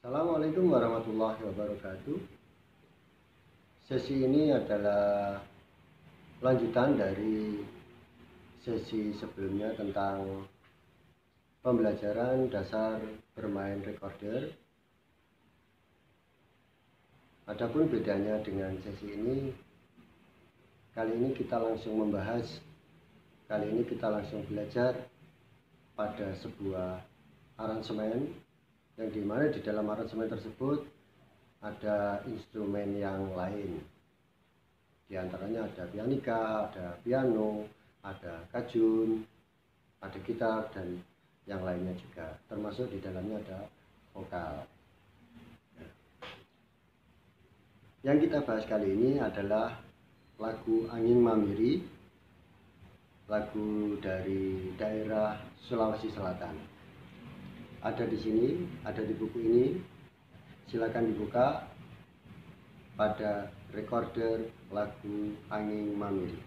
Assalamualaikum warahmatullahi wabarakatuh. Sesi ini adalah lanjutan dari sesi sebelumnya tentang pembelajaran dasar bermain recorder. Adapun bedanya dengan sesi ini, kali ini kita langsung belajar pada sebuah aransemen yang dimana di dalam aransemen tersebut ada instrumen yang lain. Di antaranya ada pianika, ada piano, ada kajun, ada gitar, dan yang lainnya juga. Termasuk di dalamnya ada vokal. Yang kita bahas kali ini adalah lagu Angin Mamiri, lagu dari daerah Sulawesi Selatan. Ada di sini, ada di buku ini. Silakan dibuka pada recorder lagu Angin Mamiri.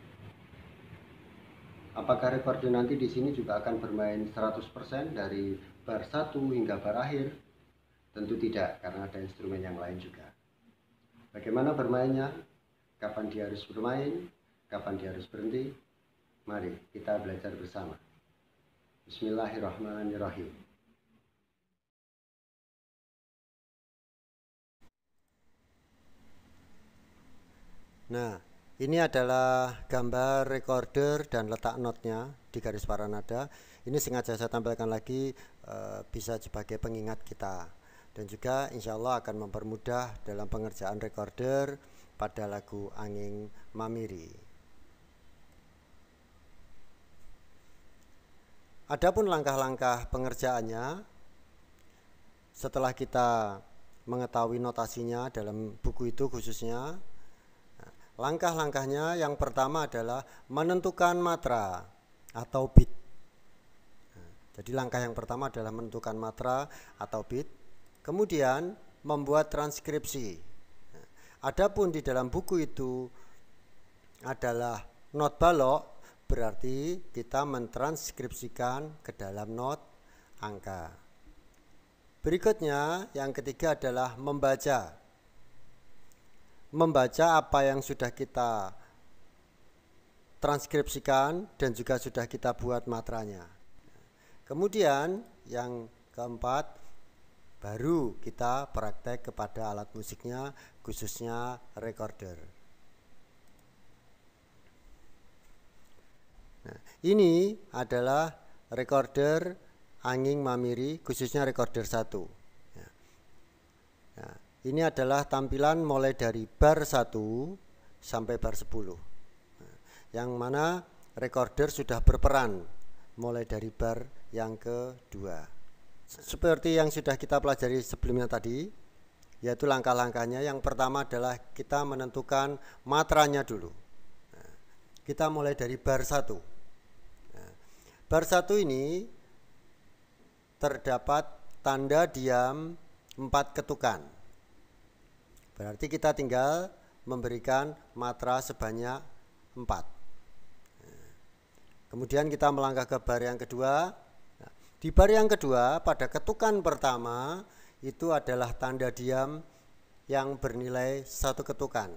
Apakah recorder nanti di sini juga akan bermain 100% dari bar 1 hingga bar akhir? Tentu tidak, karena ada instrumen yang lain juga. Bagaimana bermainnya? Kapan dia harus bermain? Kapan dia harus berhenti? Mari kita belajar bersama. Bismillahirrahmanirrahim. Nah, ini adalah gambar recorder dan letak notnya di garis para nada. Ini sengaja saya tampilkan lagi bisa sebagai pengingat kita. Dan juga insya Allah akan mempermudah dalam pengerjaan recorder pada lagu Angin Mamiri. Adapun langkah-langkah pengerjaannya, setelah kita mengetahui notasinya dalam buku itu khususnya, langkah-langkahnya yang pertama adalah menentukan matra atau beat. Jadi langkah yang pertama adalah menentukan matra atau beat, kemudian membuat transkripsi. Adapun di dalam buku itu adalah not balok, berarti kita mentranskripsikan ke dalam not angka. Berikutnya yang ketiga adalah membaca apa yang sudah kita transkripsikan dan juga sudah kita buat matranya. Kemudian yang keempat, baru kita praktek kepada alat musiknya, khususnya recorder. Nah, ini adalah recorder Angin Mamiri, khususnya recorder 1. Nah, ini adalah tampilan mulai dari bar 1 sampai bar 10. Yang mana recorder sudah berperan mulai dari bar yang kedua. Seperti yang sudah kita pelajari sebelumnya tadi, yaitu langkah-langkahnya. Yang pertama adalah kita menentukan matranya dulu. Kita mulai dari bar 1. Bar 1 ini terdapat tanda diam 4 ketukan. Berarti kita tinggal memberikan matra sebanyak 4. Kemudian kita melangkah ke bar yang kedua. Di bar yang kedua, pada ketukan pertama itu adalah tanda diam yang bernilai 1 ketukan.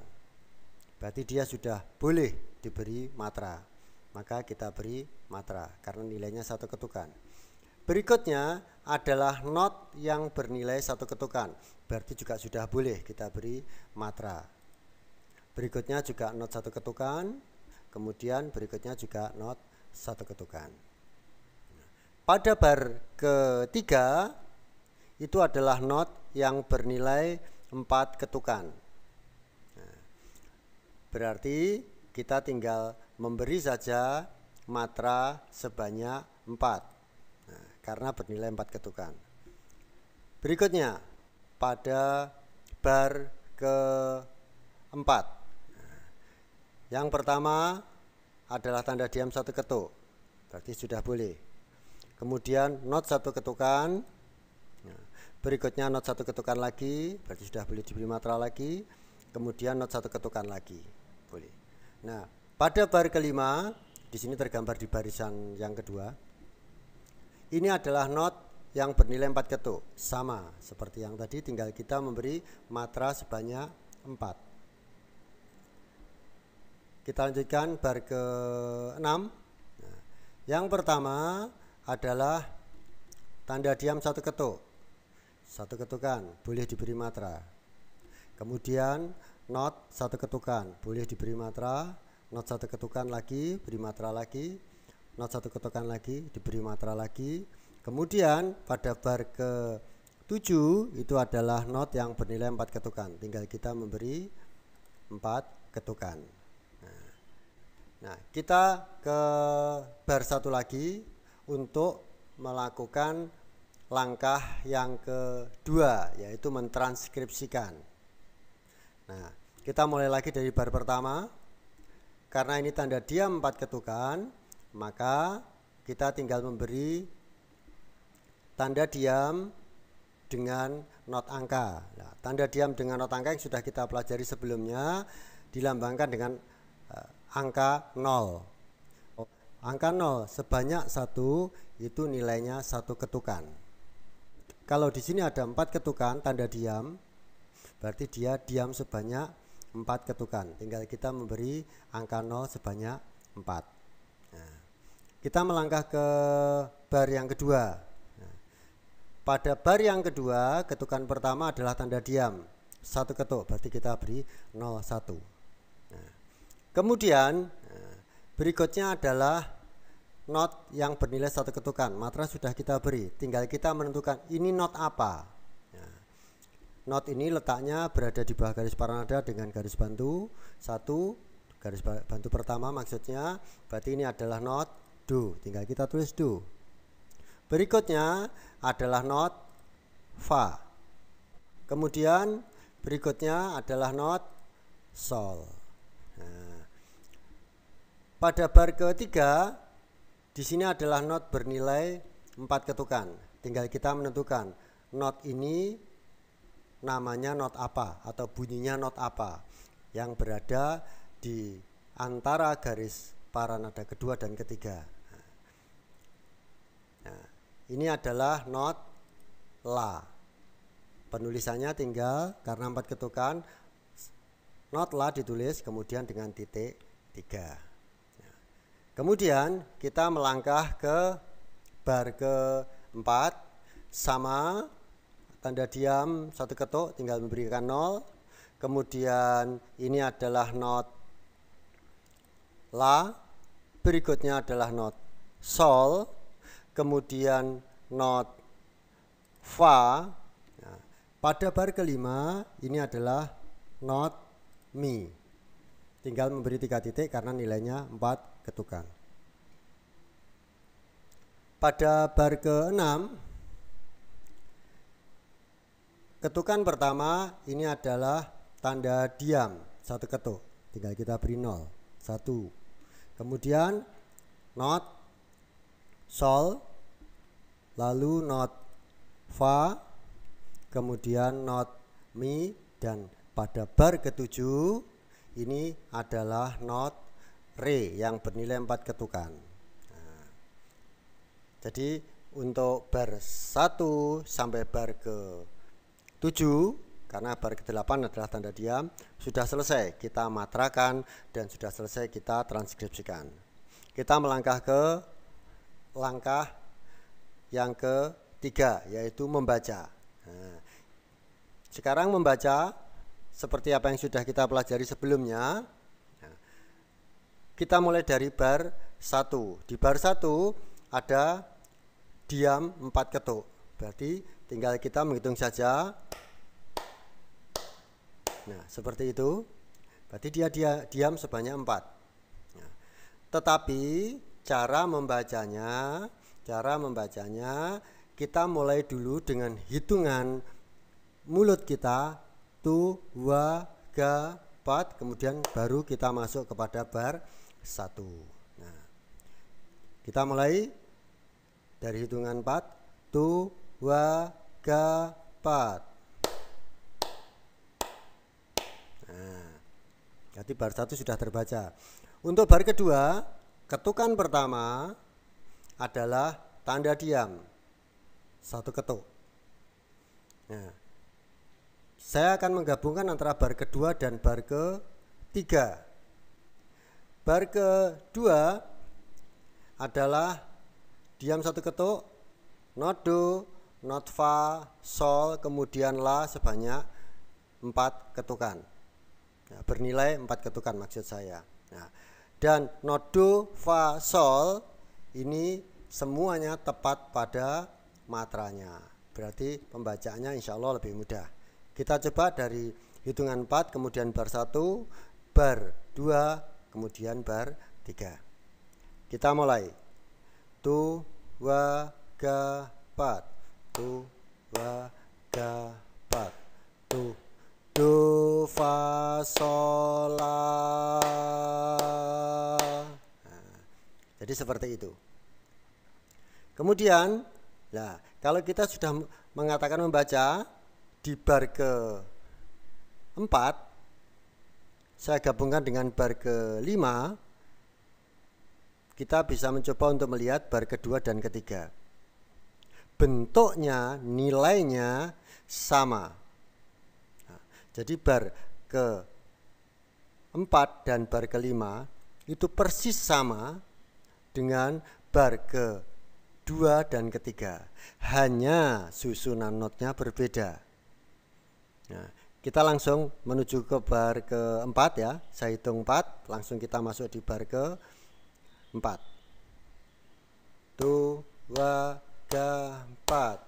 Berarti dia sudah boleh diberi matra. Maka kita beri matra karena nilainya 1 ketukan. Berikutnya adalah not yang bernilai 1 ketukan. Berarti juga sudah boleh kita beri matra. Berikutnya juga not 1 ketukan. Kemudian berikutnya juga not 1 ketukan. Pada bar ketiga itu adalah not yang bernilai 4 ketukan. Berarti kita tinggal memberi saja matra sebanyak 4. Karena bernilai 4 ketukan. Berikutnya pada bar keempat, yang pertama adalah tanda diam 1 ketuk, berarti sudah boleh. Kemudian not 1 ketukan, berikutnya not 1 ketukan lagi, berarti sudah boleh diberi matra lagi. Kemudian not 1 ketukan lagi, boleh. Nah, pada bar kelima, di sini tergambar di barisan yang kedua. Ini adalah not yang bernilai 4 ketuk. Sama seperti yang tadi, tinggal kita memberi matra sebanyak 4. Kita lanjutkan bar ke-6. Nah, yang pertama adalah tanda diam 1 ketuk. 1 ketukan, boleh diberi matra. Kemudian not 1 ketukan, boleh diberi matra. Not 1 ketukan lagi, beri matra lagi. Not 1 ketukan lagi, diberi matra lagi. Kemudian pada bar ke-7 itu adalah not yang bernilai 4 ketukan. Tinggal kita memberi 4 ketukan. Nah, kita ke bar 1 lagi untuk melakukan langkah yang kedua, yaitu mentranskripsikan. Nah, kita mulai lagi dari bar pertama. Karena ini tanda diam 4 ketukan, maka kita tinggal memberi tanda diam dengan not angka. Nah, tanda diam dengan not angka yang sudah kita pelajari sebelumnya dilambangkan dengan angka 0. Angka 0 sebanyak 1 itu nilainya 1 ketukan. Kalau di sini ada 4 ketukan tanda diam, berarti dia diam sebanyak 4 ketukan. Tinggal kita memberi angka 0 sebanyak 4. Nah, kita melangkah ke bar yang kedua. Nah, pada bar yang kedua, ketukan pertama adalah tanda diam 1 ketuk, berarti kita beri 01. Nah, kemudian berikutnya adalah not yang bernilai 1 ketukan. Matra sudah kita beri, tinggal kita menentukan ini not apa. Not ini letaknya berada di bawah garis paranada dengan garis bantu 1, garis bantu pertama maksudnya, berarti ini adalah not do, tinggal kita tulis do. Berikutnya adalah not fa. Kemudian berikutnya adalah not sol. Nah, pada bar ketiga di sini adalah not bernilai 4 ketukan. Tinggal kita menentukan not ini namanya not apa atau bunyinya not apa yang berada di antara garis paranada kedua dan ketiga. Nah, ini adalah not la. Penulisannya tinggal karena 4 ketukan, not la ditulis kemudian dengan titik 3. Nah, kemudian kita melangkah ke bar ke-4 sama tanda diam 1 ketuk, tinggal memberikan 0. Kemudian ini adalah not la, berikutnya adalah not sol, kemudian not fa. Nah, pada bar kelima ini adalah not mi, tinggal memberi 3 titik karena nilainya 4 ketukan. Pada bar ke-6 ketukan pertama ini adalah tanda diam 1 ketuk, tinggal kita beri 0, 1. Kemudian not sol, lalu not fa, kemudian not mi, dan pada bar ke-7 ini adalah not re yang bernilai 4 ketukan. Nah, jadi untuk bar 1 sampai bar ke-7, karena bar ke-8 adalah tanda diam, sudah selesai kita matrakan dan sudah selesai kita transkripsikan. Kita melangkah ke langkah yang ketiga, yaitu membaca. Nah, sekarang membaca seperti apa yang sudah kita pelajari sebelumnya. Nah, kita mulai dari bar 1. Di bar 1 ada diam 4 ketuk, berarti tinggal kita menghitung saja. Nah, seperti itu. Berarti dia diam sebanyak 4. Nah, tetapi cara membacanya kita mulai dulu dengan hitungan mulut kita, tu, wa, ga, pat, kemudian baru kita masuk kepada bar 1. Nah, kita mulai dari hitungan 4, tu, wa, ga, pat. Nah, jadi bar 1 sudah terbaca. Untuk bar kedua, ketukan pertama adalah tanda diam satu ketuk. Nah, saya akan menggabungkan antara bar kedua dan bar ketiga. Bar kedua adalah diam satu ketuk, not do, not fa, sol, kemudian la sebanyak 4 ketukan. Nah, bernilai 4 ketukan maksud saya. Nah, dan not do, fa, sol ini semuanya tepat pada matranya. Berarti pembacaannya insya Allah lebih mudah. Kita coba dari hitungan 4, kemudian bar 1, bar 2, kemudian bar 3. Kita mulai. Tu, wa, ga, pat. Tu, wa, ga, pat. Tu, do, fa, sol, la. Nah, jadi seperti itu. Kemudian, nah, kalau kita sudah mengatakan membaca di bar ke-4, saya gabungkan dengan bar ke-5, kita bisa mencoba untuk melihat bar kedua dan ketiga. Bentuknya, nilainya sama. Nah, jadi bar ke-4 dan bar ke-5 itu persis sama dengan bar ke-2 dan ketiga. Hanya susunan notnya berbeda. Nah, kita langsung menuju ke bar ke-4 ya. Saya hitung 4, langsung kita masuk di bar ke-4. Tu, wa, ga, 4.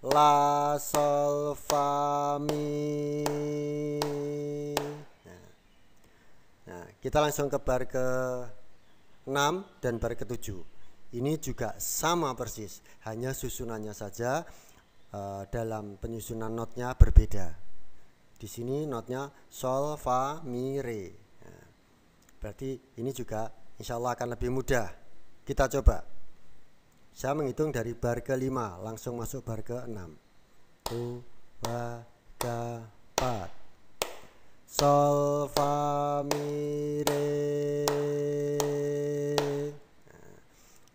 La, sol, fa, mi. Nah, kita langsung ke bar ke-6 dan bar ke-7. Ini juga sama persis, hanya susunannya saja dalam penyusunan notnya berbeda. Di sini notnya sol, fa, mi, re. Nah, berarti ini juga insya Allah akan lebih mudah. Kita coba. Saya menghitung dari bar ke-5, langsung masuk bar ke-6. Tu, wa, ga, pat. Sol, fa, mi, re.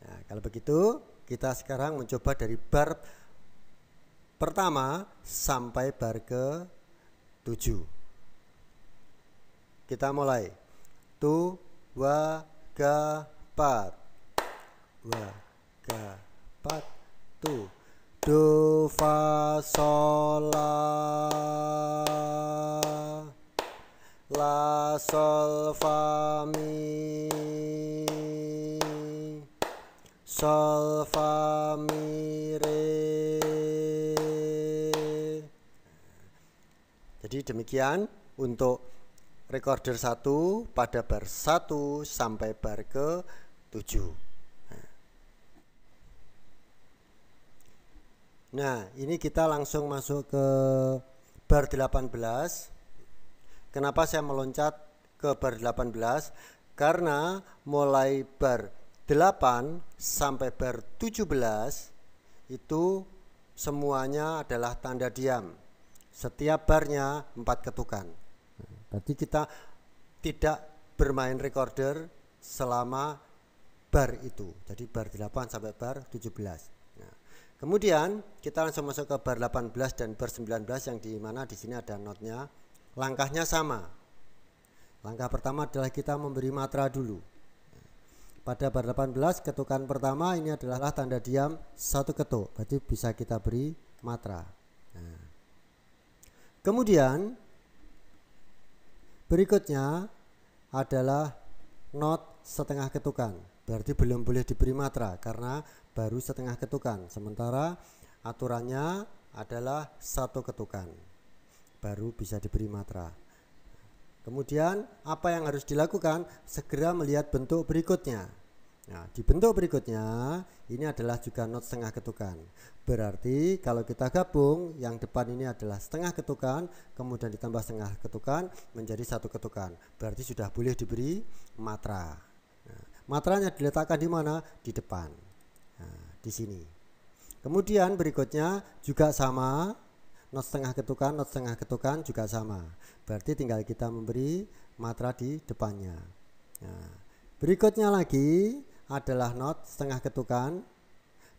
Nah, kalau begitu kita sekarang mencoba dari bar pertama sampai bar ke-7. Kita mulai. Tu, wa, ga, pat. Wa, ga, pat. Tu, do, fa, sol, la. La, sol, fa, mi. Sol, fa, mi, re. Jadi demikian untuk recorder 1 pada bar 1 sampai bar ke-7. Nah, ini kita langsung masuk ke bar 18. Kenapa saya meloncat ke bar 18? Karena mulai bar 8 sampai bar 17 itu semuanya adalah tanda diam. Setiap barnya 4 ketukan. Berarti kita tidak bermain recorder selama bar itu. Jadi bar 8 sampai bar 17. Nah, kemudian kita langsung masuk ke bar 18 dan bar 19 yang di mana di sini ada notnya. Langkahnya sama. Langkah pertama adalah kita memberi matra dulu. Pada bar 18 ketukan pertama ini adalah tanda diam 1 ketuk. Berarti bisa kita beri matra. Nah, kemudian berikutnya adalah not setengah ketukan. Berarti belum boleh diberi matra karena baru setengah ketukan. Sementara aturannya adalah 1 ketukan. Baru bisa diberi matra. Kemudian apa yang harus dilakukan? Segera melihat bentuk berikutnya. Nah, di bentuk berikutnya ini adalah juga not setengah ketukan. Berarti kalau kita gabung, yang depan ini adalah setengah ketukan, kemudian ditambah setengah ketukan menjadi 1 ketukan. Berarti sudah boleh diberi matra. Nah, matranya diletakkan di mana? Di depan. Nah, di sini. Kemudian berikutnya juga sama, not setengah ketukan juga sama. Berarti tinggal kita memberi matra di depannya. Nah, berikutnya lagi adalah not setengah ketukan.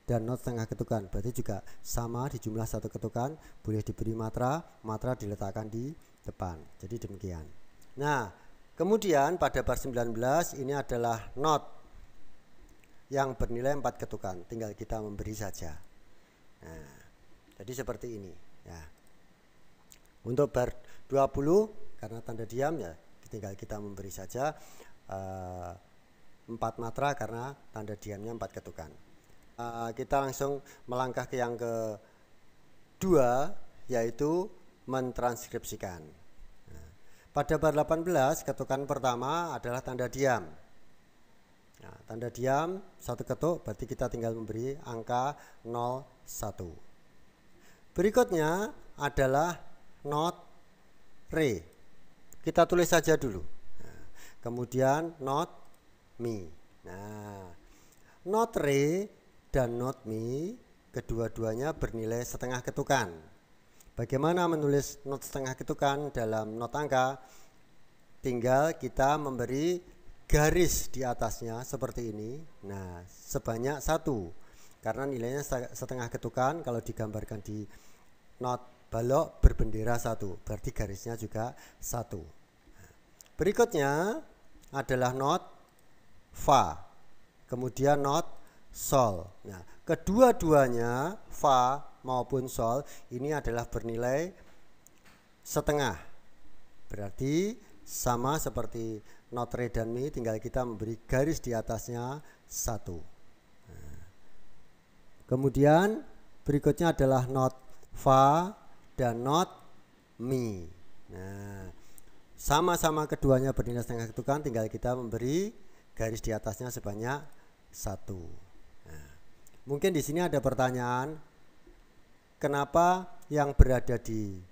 dan not setengah ketukan. Berarti juga sama di jumlah satu ketukan, boleh diberi matra, matra diletakkan di depan. Jadi demikian. Nah, kemudian pada bar 19 ini adalah not yang bernilai 4 ketukan. Tinggal kita memberi saja. Nah, jadi seperti ini ya. Untuk bar 20 karena tanda diam ya tinggal kita memberi saja 4 matra karena tanda diamnya 4 ketukan. Kita langsung melangkah ke yang kedua, yaitu mentranskripsikan. Nah, pada bar 18 ketukan pertama adalah tanda diam. Nah, tanda diam satu ketuk, berarti kita tinggal memberi angka 01. Berikutnya adalah not re. Kita tulis saja dulu. Nah, kemudian not me. Nah, not re dan not me kedua-duanya bernilai setengah ketukan. Bagaimana menulis not setengah ketukan dalam not angka? Tinggal kita memberi garis di atasnya seperti ini. Nah, sebanyak 1. Karena nilainya setengah ketukan, kalau digambarkan di not balok berbendera 1, berarti garisnya juga 1. Berikutnya adalah not fa, kemudian not sol. Nah, kedua-duanya fa maupun sol ini adalah bernilai setengah, berarti sama seperti not re dan mi, tinggal kita memberi garis di atasnya 1. Nah, kemudian berikutnya adalah not fa dan not mi. Nah, sama-sama keduanya bernilai setengah ketukan, tinggal kita memberi garis di atasnya sebanyak 1. Nah, mungkin di sini ada pertanyaan, kenapa yang berada di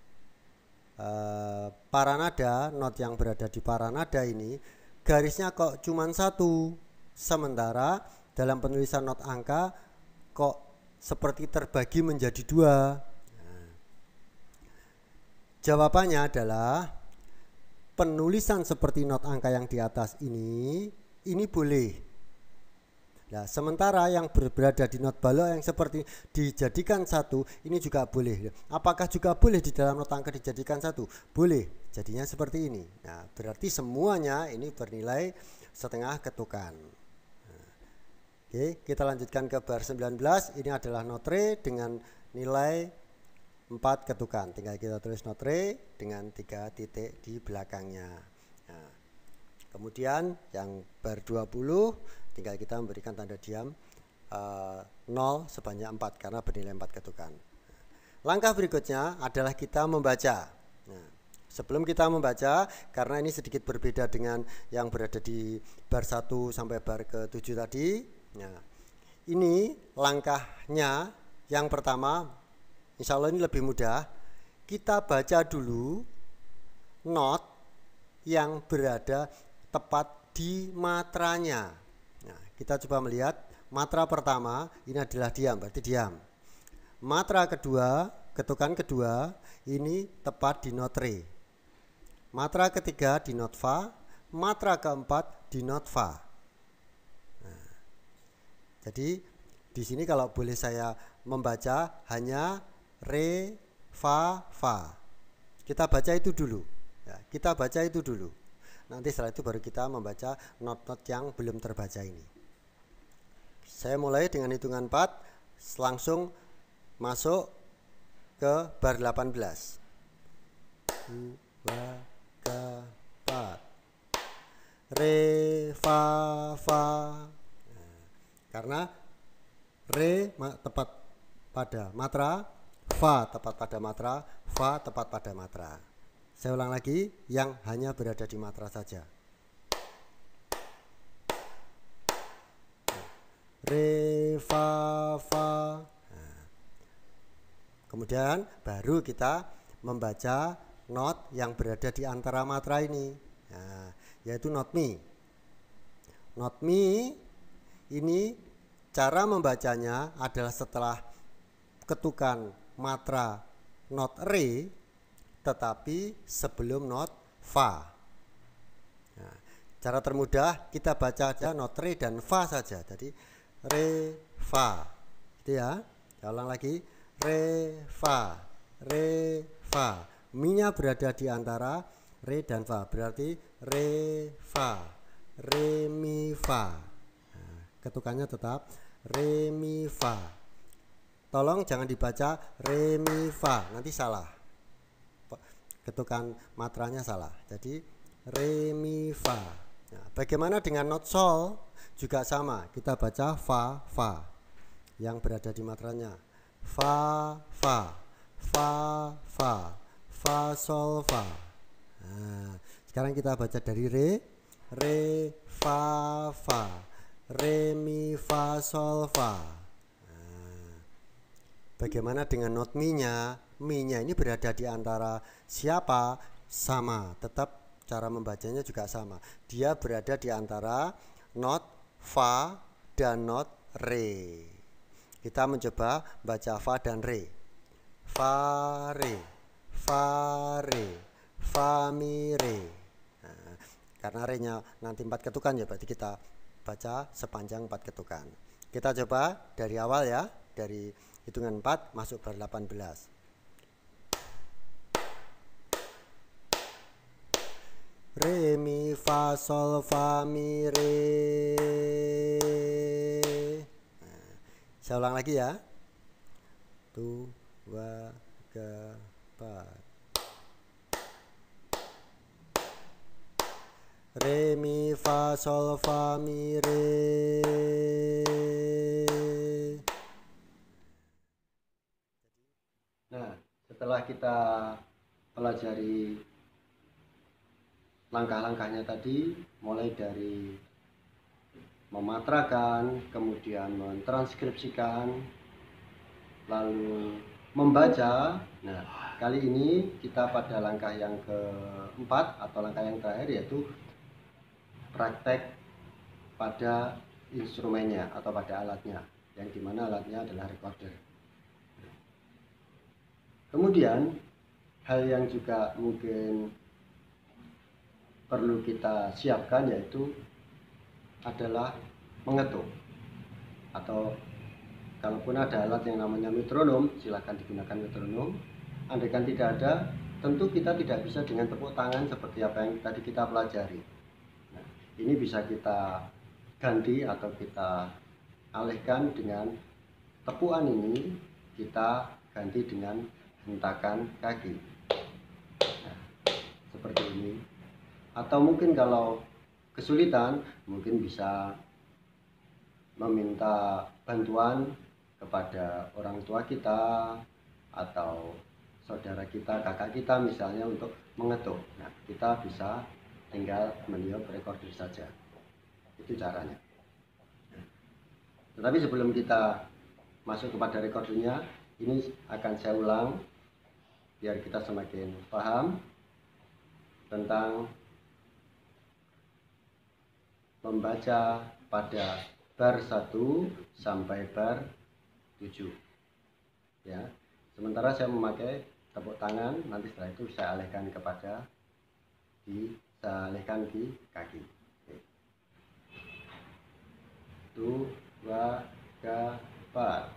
paranada, not yang berada di paranada ini garisnya kok cuma 1, sementara dalam penulisan not angka kok seperti terbagi menjadi 2. Jawabannya adalah penulisan seperti not angka yang di atas ini boleh. Nah, sementara yang berada di not balok yang seperti dijadikan 1 ini juga boleh. Apakah juga boleh di dalam not angka dijadikan 1? Boleh. Jadinya seperti ini. Nah, berarti semuanya ini bernilai setengah ketukan. Nah, oke, kita lanjutkan ke bar 19. Ini adalah not re dengan nilai 4 ketukan, tinggal kita tulis not re dengan 3 titik di belakangnya. Nah, kemudian yang bar 20 tinggal kita memberikan tanda diam 0 sebanyak 4 karena bernilai 4 ketukan. Langkah berikutnya adalah kita membaca. Nah, sebelum kita membaca, karena ini sedikit berbeda dengan yang berada di bar 1 sampai bar ke-7 tadi. Nah, ini langkahnya yang pertama, insya Allah ini lebih mudah. Kita baca dulu not yang berada tepat di matranya. Nah, kita coba melihat matra pertama ini adalah diam, berarti diam. Matra kedua, ketukan kedua ini tepat di not re. Matra ketiga di not fa, matra keempat di not fa. Nah, jadi di sini kalau boleh saya membaca hanya re, fa, fa. Kita baca itu dulu ya, kita baca itu dulu. Nanti setelah itu baru kita membaca not-not yang belum terbaca ini. Saya mulai dengan hitungan 4, langsung masuk ke bar 18. 2, 3, 4. Re, fa, fa. Nah, karena re tepat pada matra, fa tepat pada matra, fa tepat pada matra. Saya ulang lagi, yang hanya berada di matra saja. Re, fa, fa. Nah, kemudian baru kita membaca not yang berada di antara matra ini, nah, yaitu not me. Not me ini cara membacanya adalah setelah ketukan matra not re, tetapi sebelum not fa. Nah, cara termudah kita baca aja not re dan fa saja. Jadi re, fa, itu Itu ya. Saya ulang lagi. Re, fa, re, fa. Mi-nya berada di antara re dan fa. Berarti re, fa, re, mi, fa. Nah, ketukannya tetap re, mi, fa. Tolong jangan dibaca re, mi, fa. Nanti salah. Ketukan matranya salah. Jadi re, mi, fa. Nah, bagaimana dengan not sol? Juga sama. Kita baca fa, fa. Yang berada di matranya. Fa, fa, fa, fa, fa, sol, fa. Nah, sekarang kita baca dari re, fa, fa, re, mi, fa, sol, fa. Nah, bagaimana dengan not mi-nya? Mi-nya ini berada di antara siapa? Sama, tetap cara membacanya juga sama. Dia berada di antara not fa dan not re. Kita mencoba baca fa dan re. Fa, re, fa, re, fa, mi, re. Nah, karena re-nya nanti 4 ketukan ya, berarti kita baca sepanjang 4 ketukan. Kita coba dari awal ya, dari hitungan 4 masuk bar 18. Re, mi, fa, sol, fa, mi, re. Nah, saya ulang lagi ya. 1, 2, 3, 4. Re, mi, fa, sol, fa, mi, re. Nah, setelah kita pelajari langkah-langkahnya tadi, mulai dari mematrakan, kemudian mentranskripsikan, lalu membaca. Nah, kali ini kita pada langkah yang keempat atau langkah yang terakhir, yaitu praktek pada instrumennya atau pada alatnya, yang dimana alatnya adalah recorder. Kemudian hal yang juga mungkin perlu kita siapkan yaitu adalah mengetuk, atau kalaupun ada alat yang namanya metronom, silakan digunakan metronom. Andaikan tidak ada, tentu kita tidak bisa dengan tepuk tangan seperti apa yang tadi kita pelajari. Nah, ini bisa kita ganti atau kita alihkan dengan tepukan ini, kita ganti dengan hentakan kaki. Nah, seperti ini. Atau mungkin kalau kesulitan, mungkin bisa meminta bantuan kepada orang tua kita atau saudara kita, kakak kita misalnya, untuk mengetuk. Nah, kita bisa tinggal meniup recorder saja. Itu caranya. Tetapi sebelum kita masuk kepada recordernya, ini akan saya ulang biar kita semakin paham tentang membaca pada bar 1 sampai bar 7 ya. Sementara saya memakai tepuk tangan, nanti setelah itu saya alihkan kepada saya alihkan di kaki. Oke. 1, 2, 3, 4.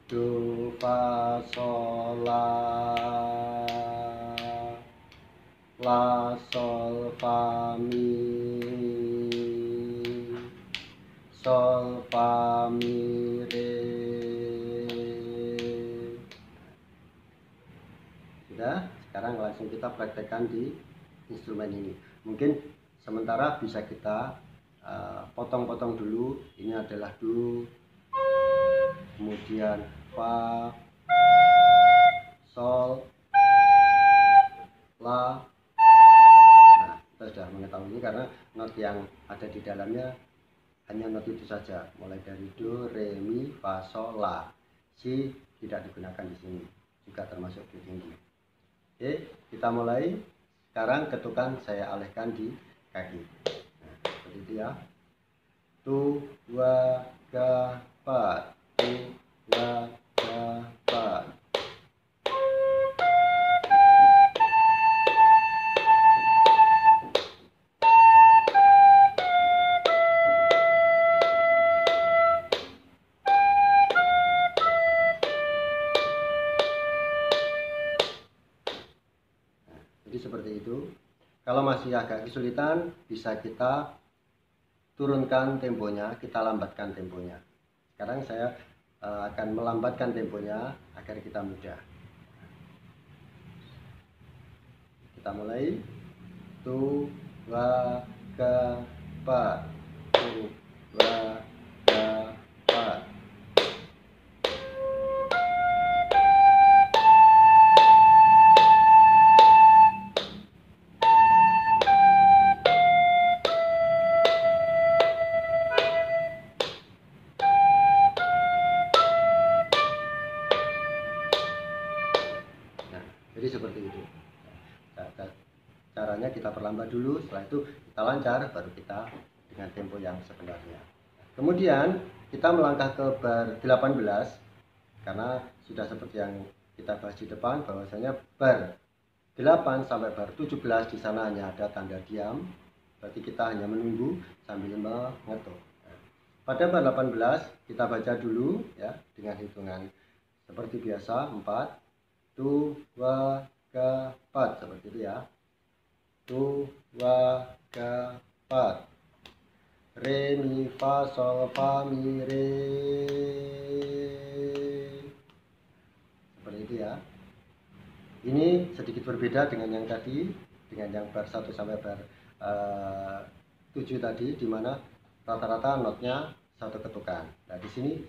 Do, fa, sol, la, sol, fa, mi, sol, fa, mi, re. Sudah, sekarang langsung kita praktekkan di instrumen ini. Mungkin sementara bisa kita potong-potong dulu. Ini adalah do, kemudian fa, sol, la. Nah, kita sudah mengetahui karena not yang ada di dalamnya hanya not itu saja, mulai dari do, re, mi, fa, sol, la. Si tidak digunakan di sini, juga termasuk do tinggi. Oke, kita mulai. Sekarang ketukan saya alihkan di kaki. Nah, seperti itu ya. 1, 2, 3, 4. 1, 2, 3, 4. seperti itu. Kalau masih agak kesulitan, bisa kita turunkan temponya, kita lambatkan temponya. Sekarang saya akan melambatkan temponya agar kita mudah. Kita mulai. Tu, wa, ga, pa. Tu, wa, ga, pa. Jadi seperti itu. Caranya kita perlambat dulu, setelah itu kita lancar, baru kita dengan tempo yang sebenarnya. Kemudian kita melangkah ke bar 18, karena sudah seperti yang kita bahas di depan, bahwasanya bar 8 sampai bar 17 di sana hanya ada tanda diam, berarti kita hanya menunggu sambil mengetuk. Pada bar 18 kita baca dulu ya dengan hitungan seperti biasa, 4, tu, wa, ga, pa, seperti itu ya. Tu, wa, ga, pa. Re, mi, fa, sol, fa, mi, re. Seperti itu ya. Ini sedikit berbeda dengan yang tadi, dengan yang bar 1 sampai bar 7 tadi, di mana rata-rata notnya satu ketukan. Nah, di sini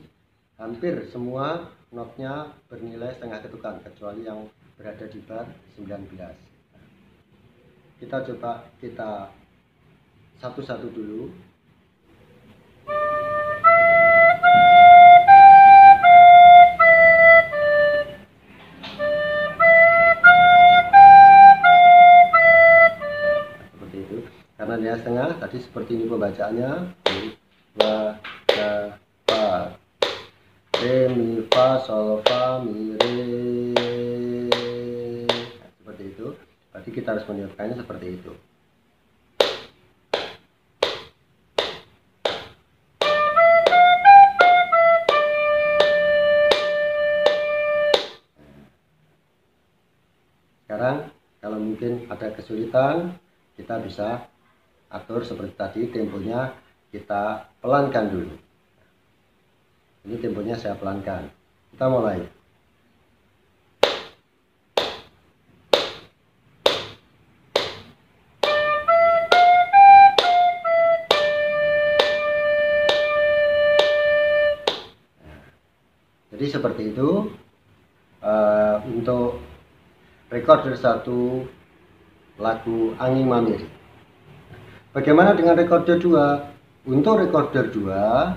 hampir semua notnya bernilai setengah ketukan, kecuali yang berada di bar 19. Kita coba kita satu-satu dulu. Seperti itu. Karena dia setengah, tadi seperti ini pembacaannya. Wa, ga, pa. Re, mi, fa, sol, fa, mi, re. Nah, seperti itu. Berarti kita harus meniupkannya seperti itu. Sekarang kalau mungkin ada kesulitan, kita bisa atur seperti tadi, temponya kita pelankan dulu. Ini temponya saya pelankan. Kita mulai. Jadi seperti itu untuk recorder 1 lagu Angin Mamir. Bagaimana dengan recorder 2? Untuk recorder 2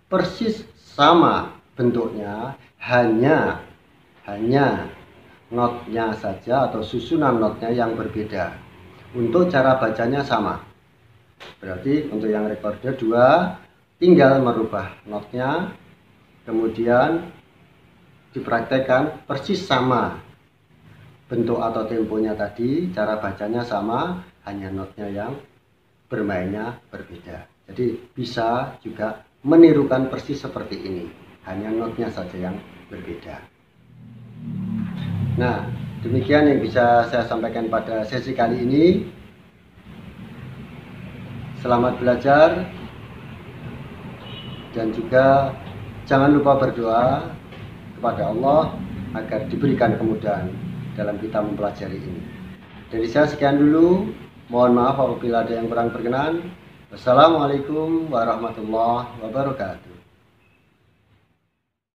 persis sama bentuknya, hanya notnya saja atau susunan notnya yang berbeda. Untuk cara bacanya sama. Berarti untuk yang recorder 2 tinggal merubah notnya, kemudian dipraktekkan persis sama bentuk atau temponya tadi, cara bacanya sama, hanya notnya yang bermainnya berbeda. Jadi bisa juga menirukan persis seperti ini, hanya notnya saja yang berbeda. Nah, demikian yang bisa saya sampaikan pada sesi kali ini. Selamat belajar, dan juga jangan lupa berdoa kepada Allah agar diberikan kemudahan dalam kita mempelajari ini. Dari saya sekian dulu. Mohon maaf apabila ada yang kurang berkenan. Wassalamualaikum warahmatullahi wabarakatuh.